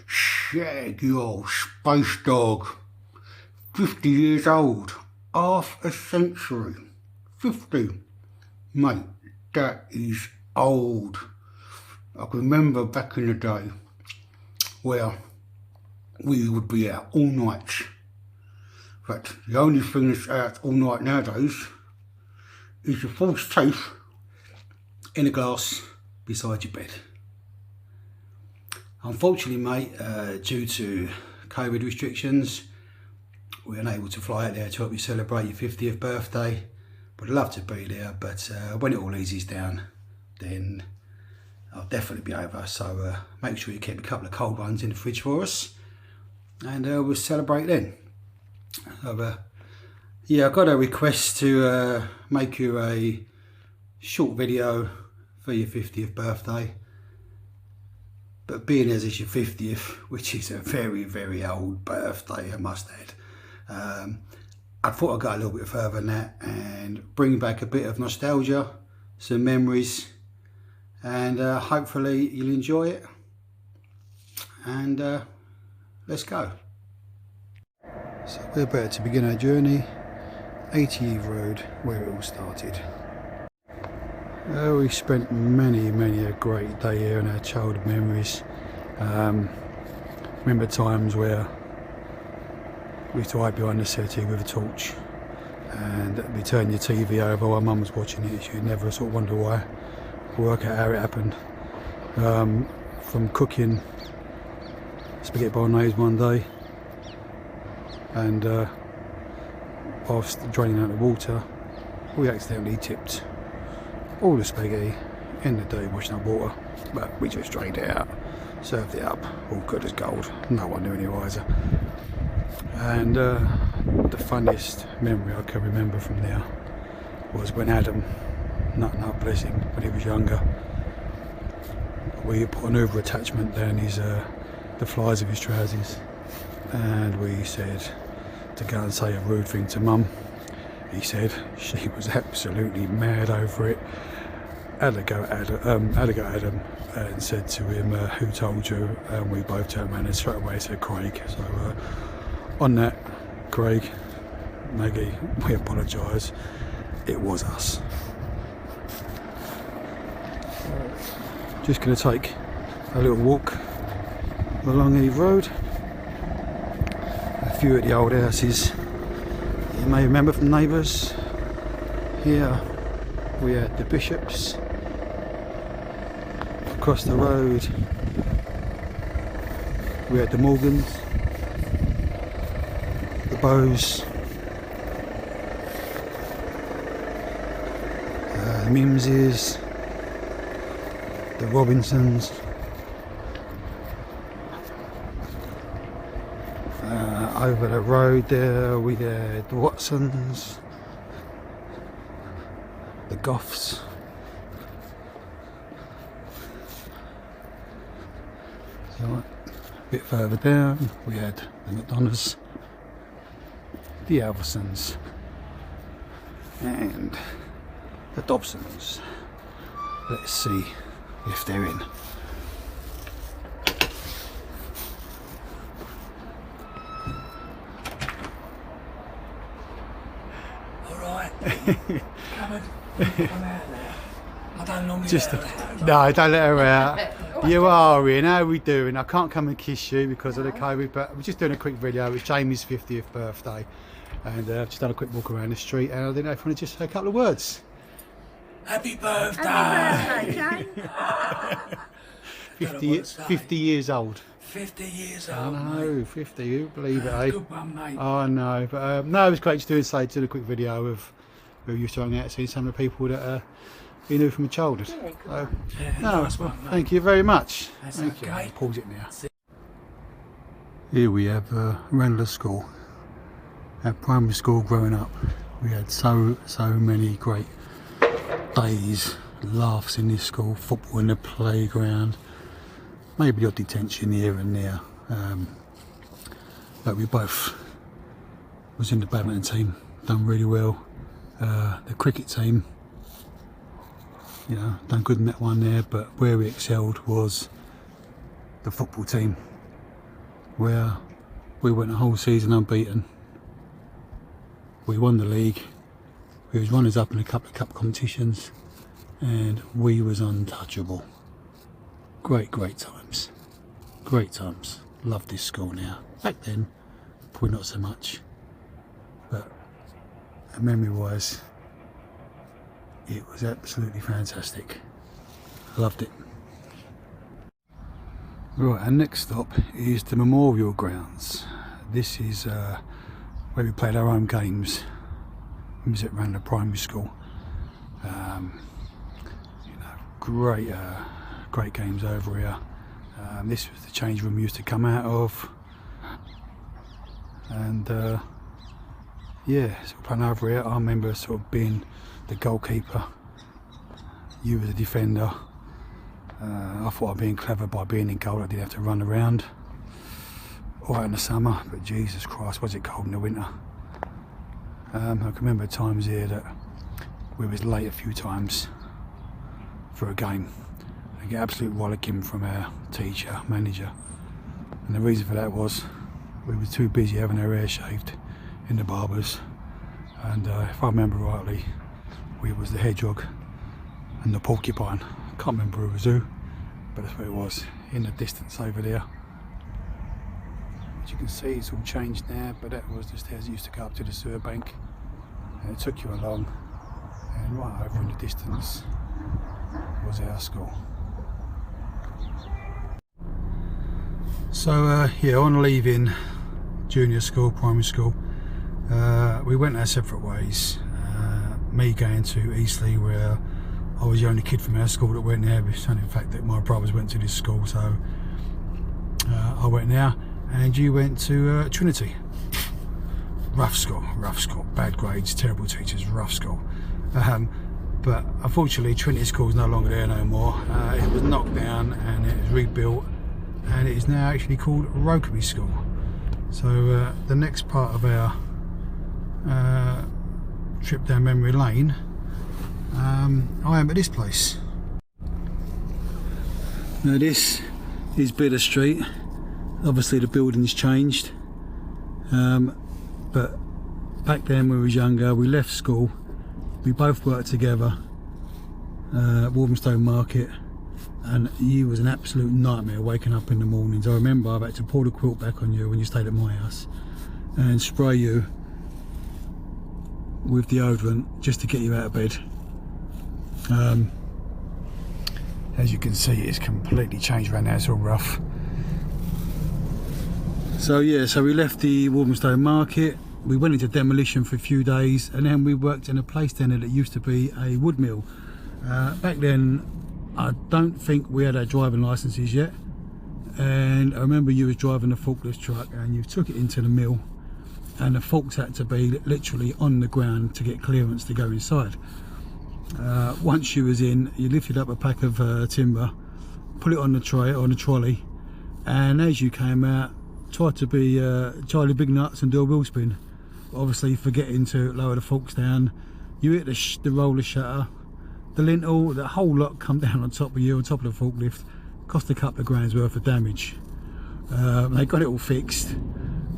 Shaggy old space dog. 50 years old. Half a century. 50. Mate, that is old. I can remember back in the day where we would be out all night. In fact, the only thing that's out all night nowadays is your false teeth in a glass beside your bed. Unfortunately, mate, due to COVID restrictions, we weren't able to fly out there to help you celebrate your 50th birthday. Would love to be there, but when it all eases down, then I'll definitely be over. So make sure you keep a couple of cold ones in the fridge for us, and we'll celebrate then. Yeah, I got a request to make you a short video for your 50th birthday. But being as it's your 50th, which is a very, very old birthday, I must add, I thought I'd go a little bit further than that and bring back a bit of nostalgia, some memories, and hopefully you'll enjoy it. And let's go. So we're about to begin our journey, 80 Eve Road, where it all started. We spent many a great day here in our childhood memories. Remember times where we used to hide behind the settee with a torch and we turn your TV over while mum was watching it. She'd never sort of wonder why, work out how it happened. From cooking spaghetti bolognese one day, and whilst draining out the water, we accidentally tipped all the spaghetti in the dirty washing up water, but we just drained it out, served it up, all good as gold. No one knew any wiser. And the funniest memory I can remember from there was when Adam, nut bless him, when he was younger, we put an over attachment down his the flies of his trousers, and we said to go and say a rude thing to mum. He said she was absolutely mad over it. Had to go at Adam and said to him, who told you? And we both turned around and straight away said Craig. So on that, Craig, Maggie, we apologise. It was us. Just going to take a little walk along Eve Road. A few of the old houses you may remember from neighbours. Here we had the Bishops. Across the road we had the Morgans, the Bows, the Mimses, the Robinsons. Over the road there we had the Watsons, the Goffs, so a bit further down we had the McDonoughs, the Alversons and the Dobsons. Let's see if they're in. Come out there. I don't normally Just let her out. no, don't let her out. You are in. How are we doing? I can't come and kiss you because of the COVID, but we're just doing a quick video. It's Jamie's 50th birthday, and I've just done a quick walk around the street, and I didn't know if I want to just say a couple of words. Happy birthday! Happy birthday, 50 years old. 50 years I old, know, mate. 50. You believe it, eh? Good one, mate. I know, but no, it was great to do a quick video of who used to hang out, seeing some of the people that you knew from a childhood. So, Yeah, no, nice one, mate. thank you very much. That's Thank you. okay. I'll pause it now. Here we have Randler School. At primary school growing up, we had so many great days, laughs in this school, football in the playground, maybe the odd detention here and there. But we both was in the badminton team, done really well. The cricket team, you know, done good in that one there, but where we excelled was the football team. where we went the whole season unbeaten. We won the league. We was runners up in a couple of cup competitions, and we was untouchable. Great times. Great times. Love this school now. Back then, probably not so much, but memory wise, it was absolutely fantastic. Loved it. Right, our next stop is the Memorial Grounds. This is where we played our own games. We was at Ranelagh Primary School. Great games over here. This was the change room we used to come out of, and yeah, sort of playing over here. I remember sort of being the goalkeeper. You were the defender. I thought I'd been clever by being in goal. I didn't have to run around. All right in the summer, but Jesus Christ, was it cold in the winter. I can remember times here that we was late a few times for a game. I get absolute rollicking from our teacher, manager, and the reason for that was we were too busy having our hair shaved in the barbers, and if I remember rightly, we was the hedgehog and the porcupine. I can't remember who was who, but that's what it was in the distance over there. As you can see, it's all changed now, but that was the stairs that used to go up to the sewer bank, and it took you along, and right over in the distance was our school. So yeah, on leaving junior school, primary school, we went our separate ways. Me going to Eastleigh, where I was the only kid from our school that went there, because only the fact that my brothers went to this school, so I went there, and you went to Trinity. Rough school, bad grades, terrible teachers, rough school. But unfortunately Trinity School is no longer there no more. It was knocked down and it was rebuilt, and it is now actually called Rokeby School. So the next part of our trip down memory lane, I am at this place. Now this is Bidder Street. Obviously the building's changed, but back then when we was younger, we left school, we both worked together at Walthamstow Market, and you was an absolute nightmare waking up in the mornings. I remember I've had to pull the quilt back on you when you stayed at my house and spray you with deodorant just to get you out of bed. As you can see, it's completely changed around now, it's all rough. So yeah, so we left the Walthamstow Market, we went into demolition for a few days, and then we worked in a place down there that used to be a wood mill. Back then I don't think we had our driving licences yet, and I remember you was driving a forklift truck and you took it into the mill, and the forks had to be literally on the ground to get clearance to go inside. Once you was in, you lifted up a pack of timber, put it on the tray, on the trolley, and as you came out, tried to be Charlie Big Nuts and do a wheel spin. Obviously forgetting to lower the forks down, you hit the roller shutter, the lintel, the whole lot come down on top of you, on top of the forklift. Cost a couple of grand's worth of damage. They got it all fixed,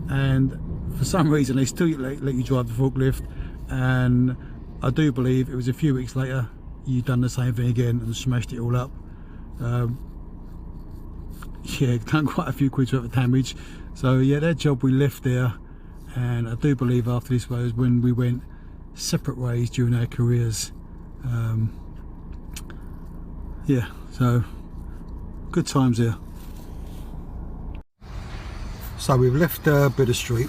and for some reason they still let you drive the forklift, and I do believe it was a few weeks later you done the same thing again and smashed it all up. Yeah, done quite a few quid's worth of damage. So yeah, that job we left there, and I do believe after this was when we went separate ways during our careers. Yeah, so good times there. So we've left Bidder Street,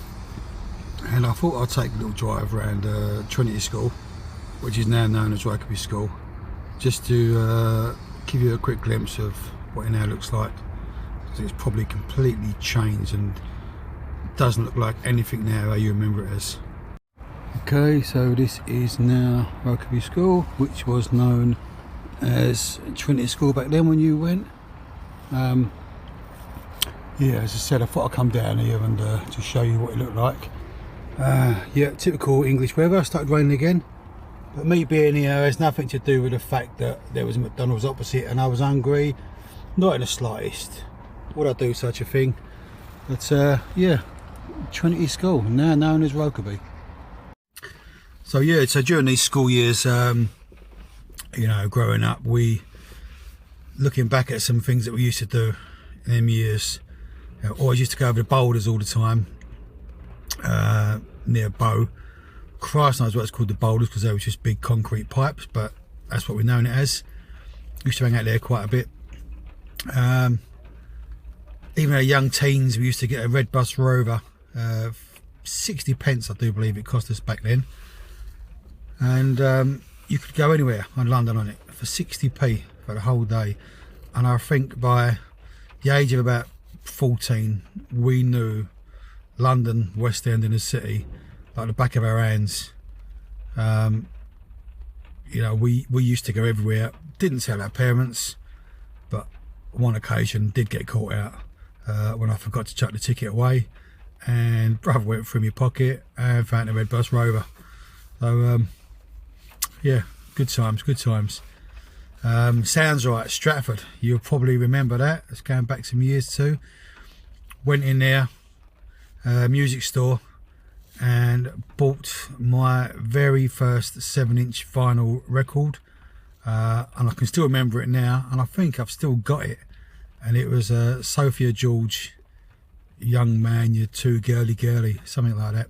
and I thought I'd take a little drive around Trinity School, which is now known as Rokeby School, just to give you a quick glimpse of what it now looks like. It's probably completely changed and doesn't look like anything now how you remember it as. Okay, so this is now Rokeby School, which was known as Trinity School back then when you went. Yeah, as I said, I thought I'd come down here and just show you what it looked like. Yeah, typical English weather. Started raining again, but me being here has nothing to do with the fact that there was a McDonald's opposite and I was hungry. Not in the slightest. Would I do such a thing? But yeah, Trinity School, now known as Rokeby. So yeah, so during these school years, you know, growing up, looking back at some things that we used to do in them years, always used to go over the boulders all the time, near Bow. Christ knows what it's called, the boulders, because they were just big concrete pipes, but that's what we've known it as. Used to hang out there quite a bit. Even our young teens, we used to get a red bus Rover, 60 pence I do believe it cost us back then, and you could go anywhere on London on it for 60p for the whole day. And I think by the age of about 14 we knew London, West End and the city like the back of our hands. You know, we used to go everywhere. Didn't tell our parents, but one occasion did get caught out when I forgot to chuck the ticket away, and brother went through my pocket and found the red bus Rover. So yeah, good times, good times. Sounds right, Stratford, you'll probably remember that. It's going back some years too. Went in there, music store, and bought my very first 7-inch vinyl record, and I can still remember it now, and I think I've still got it. And it was Sophia George, Young Man You're Too Girly Girly, something like that.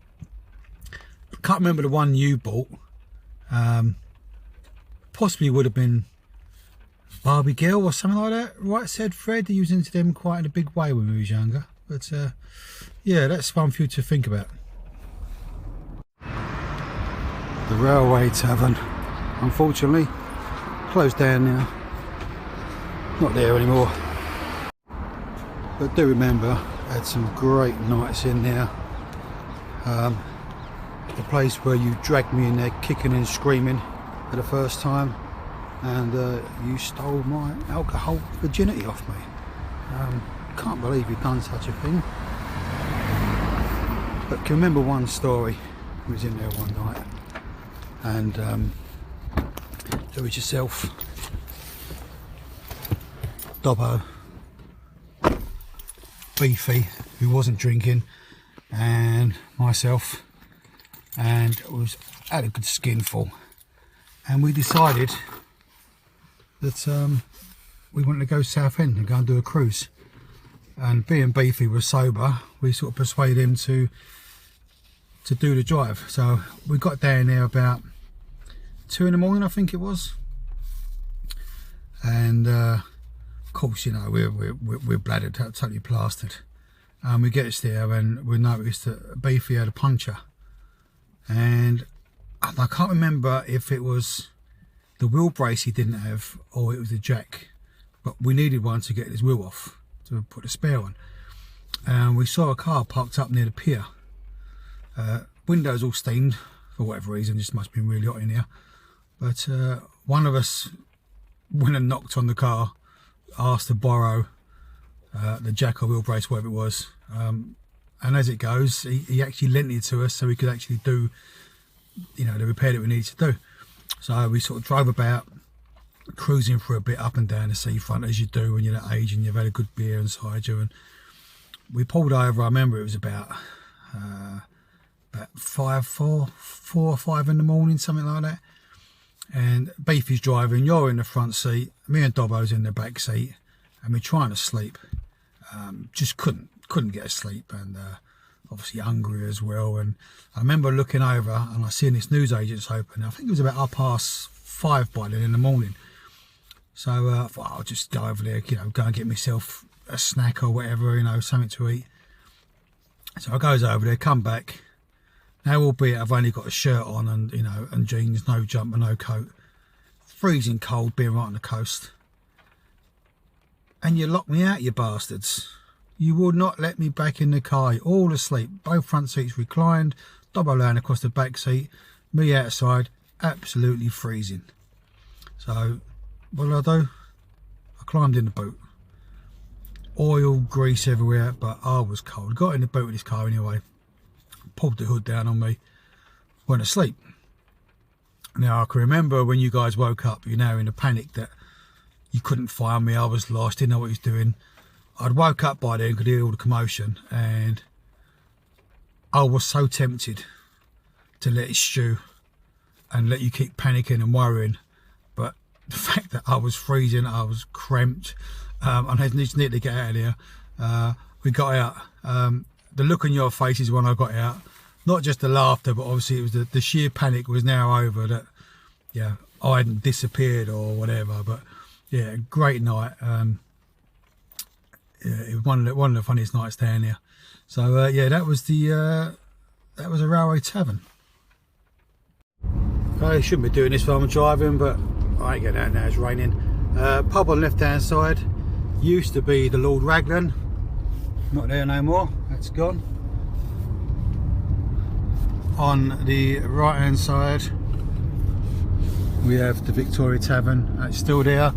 Can't remember the one you bought. Possibly would have been Barbie Girl or something like that, right? Said Fred. He was into them quite in a big way when we was younger. But yeah, that's one for you to think about. The Railway Tavern, unfortunately, closed down now. Not there anymore. But do remember, I had some great nights in there. The place where you dragged me in there kicking and screaming for the first time, and you stole my alcohol virginity off me. Can't believe you've done such a thing. But can remember one story. I was in there one night, and there was yourself, Dobbo, Beefy, who wasn't drinking, and myself, and had a good skinful, and we decided that we wanted to go Southend and go and do a cruise. And being Beefy was sober, we sort of persuaded him to do the drive. So we got down there about 2 in the morning, I think it was, and of course, you know, we're bladdered, totally plastered, and we get us there and we noticed that Beefy had a puncture, and I can't remember if it was the wheel brace he didn't have or it was the jack, but we needed one to get his wheel off to put a spare on. And we saw a car parked up near the pier, windows all steamed for whatever reason, just must have been really hot in here. But one of us went and knocked on the car, asked to borrow the jack or wheel brace, whatever it was, and as it goes, he actually lent it to us so we could actually do, you know, the repair that we needed to do. So we sort of drove about, cruising for a bit up and down the seafront, as you do when you're that age and you've had a good beer inside you. And we pulled over. I remember it was about 4 or 5 in the morning, something like that. And Beefy's driving, you're in the front seat, me and Dobbo's in the back seat, and we're trying to sleep. Just couldn't get asleep, and obviously hungry as well. And I remember looking over and I seen this newsagent's open. I think it was about 5:30 by then in the morning. So I thought I'll just go over there, you know, go and get myself a snack or whatever, you know, something to eat. So I goes over there, come back. Now, albeit I've only got a shirt on and, you know, and jeans, no jumper, no coat. Freezing cold, being right on the coast. And you locked me out, you bastards. You would not let me back in the car, all asleep. Both front seats reclined, Dobbo laying across the back seat, me outside, absolutely freezing. So, what did I do? I climbed in the boot. Oil, grease everywhere, but I was cold. Got in the boot of this car anyway. Pulled the hood down on me, went asleep. Now I can remember when you guys woke up, you're now in a panic that you couldn't find me, I was lost, didn't know what he was doing. I'd woke up by then, could hear all the commotion, and I was so tempted to let it stew and let you keep panicking and worrying, but the fact that I was freezing, I was cramped, and I just needed to get out of there. We got out. The look on your faces when I got out, not just the laughter, but obviously it was the sheer panic was now over, that yeah, I hadn't disappeared or whatever. But yeah, great night. Yeah, it was one of the funniest nights down here. So yeah, that was a Railway Tavern. I shouldn't be doing this while I'm driving, but I ain't getting out now, it's raining. Pub on left hand side used to be the Lord Raglan, not there no more, that's gone. On the right hand side we have the Victoria Tavern, it's still there,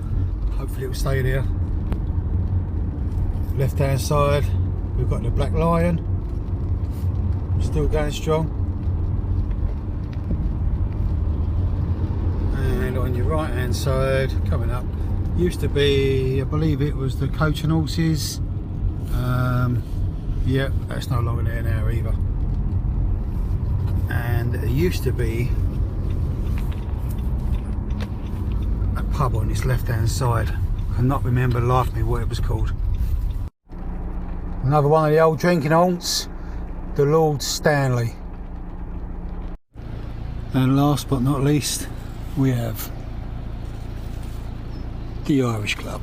hopefully it will stay there. Left hand side we've got the Black Lion, still going strong. And on your right hand side coming up used to be, I believe it was the Coach and Horses. Yeah, that's no longer there now either. And it used to be a pub on this left hand side. I cannot remember life me what it was called. Another one of the old drinking haunts, the Lord Stanley. And last but not least, we have the Irish Club.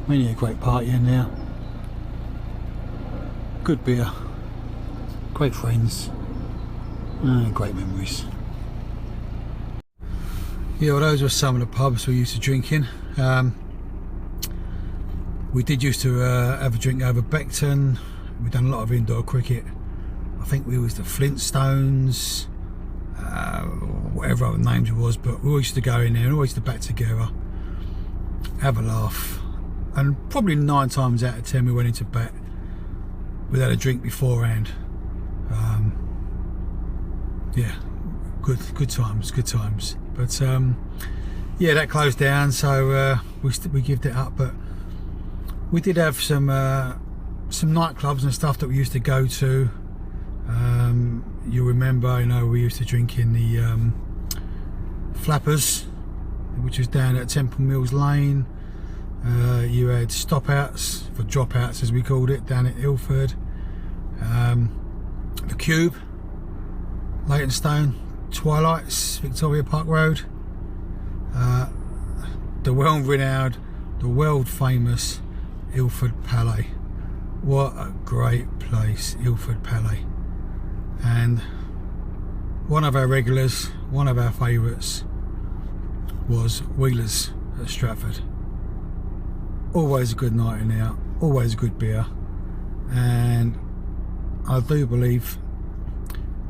Many a great party in there. Good beer, great friends, and great memories. Yeah, well, those were some of the pubs we used to drink in. We did used to have a drink over Beckton. We've done a lot of indoor cricket. I think we was the Flintstones, whatever other names it was, but we always used to go in there and always used to back together, have a laugh, and probably 9 times out of 10 we went into bed. We had a drink beforehand. Yeah, good times. But yeah, that closed down, so we gave it up. But we did have some nightclubs and stuff that we used to go to. You remember, you know, we used to drink in the Flappers, which was down at Temple Mills Lane. You had stop outs, for dropouts as we called it, down at Ilford. The Cube, Leytonstone, Twilights, Victoria Park Road. The world-renowned, the world-famous Ilford Palais. What a great place, Ilford Palais. And one of our regulars, one of our favourites, was Wheelers at Stratford. Always a good night in there, always a good beer, and I do believe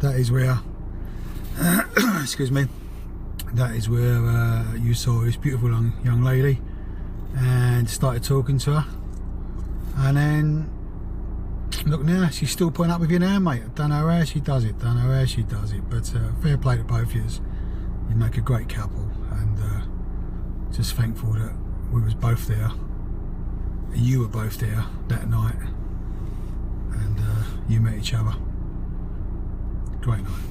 that is where excuse me, that is where you saw this beautiful young lady and started talking to her, and then look now, she's still putting up with you now, mate. I don't know how she does it, but fair play to both of you. You make a great couple, and just thankful that we was both there, and you were both there that night, and you met each other. Great night.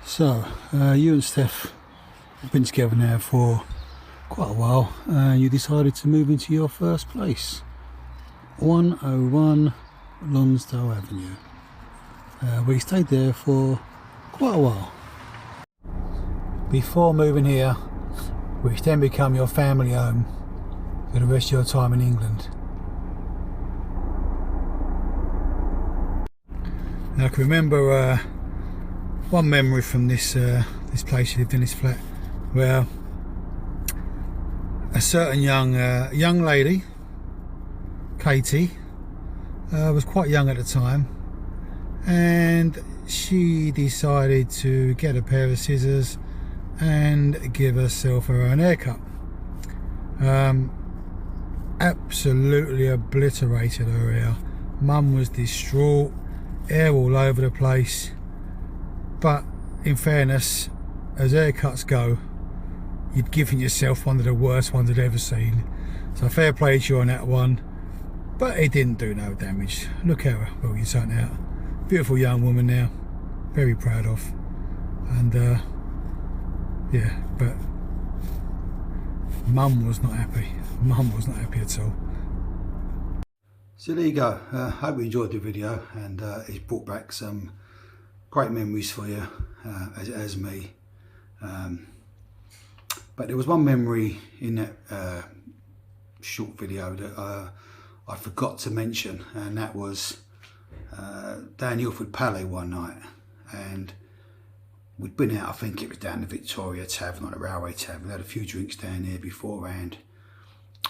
So you and Steph have been together now for quite a while, and you decided to move into your first place, 101 Lonsdale Avenue. We stayed there for quite a while. Before moving here, which then become your family home for the rest of your time in England. Now I can remember one memory from this place you lived in, this flat, where a certain young lady, Katie, was quite young at the time, and she decided to get a pair of scissors and give herself her own haircut. Absolutely obliterated her hair. Mum was distraught, hair all over the place, but in fairness, as haircuts go, you'd given yourself one of the worst ones I'd ever seen. So fair play to you on that one. But it didn't do no damage. Look how well you turned out. Beautiful young woman now. Very proud of. And yeah, but Mum was not happy. Mum was not happy at all. So there you go. Hope you enjoyed the video, and it's brought back some great memories for you, as me. But there was one memory in that short video that I forgot to mention, and that was down Ilford Palais one night, and we'd been out, I think it was down the Victoria Tavern, on the Railway Tavern. We had a few drinks down there beforehand.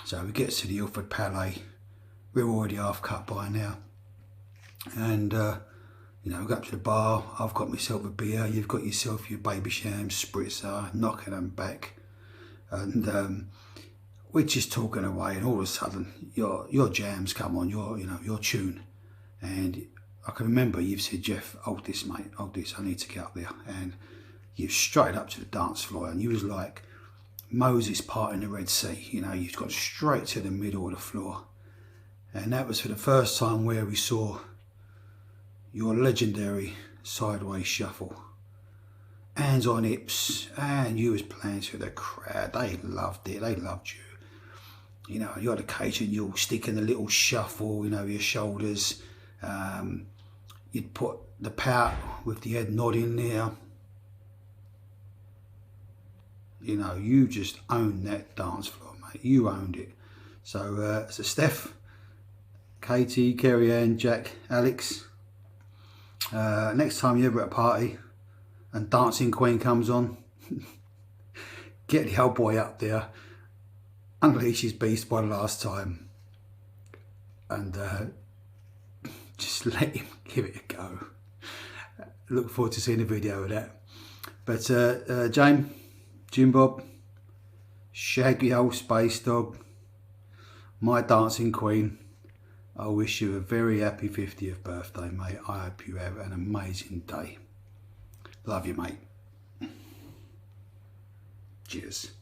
So we get to the Ilford Palais, we're already half cut by now, and you know, we go up to the bar, I've got myself a beer, you've got yourself your Babycham spritzer, knocking them back, and we're just talking away, and all of a sudden your jams come on, your tune, and I can remember you've said, Jeff, hold this mate, hold this, I need to get up there, and you've straight up to the dance floor, and you was like Moses parting the Red Sea, you know, you've got straight to the middle of the floor, and that was for the first time where we saw your legendary sideways shuffle. Hands on hips, and you was playing to the crowd. They loved it, they loved you. You know, you had occasion you'll stick in a little shuffle, you know, your shoulders. You'd put the pout with the head nodding there. You know, you just owned that dance floor, mate. You owned it. So, so Steph, Katie, Kerry Ann, Jack, Alex, next time you're ever at a party and Dancing Queen comes on, get the old boy up there, unleash his beast by the last time, and just let him give it a go. Look forward to seeing a video of that. But James, Jim Bob, Shaggy old space dog, my Dancing Queen, I wish you a very happy 50th birthday, mate. I hope you have an amazing day. Love you, mate. Cheers.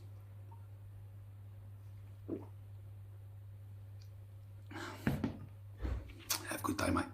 Have a good day, mate.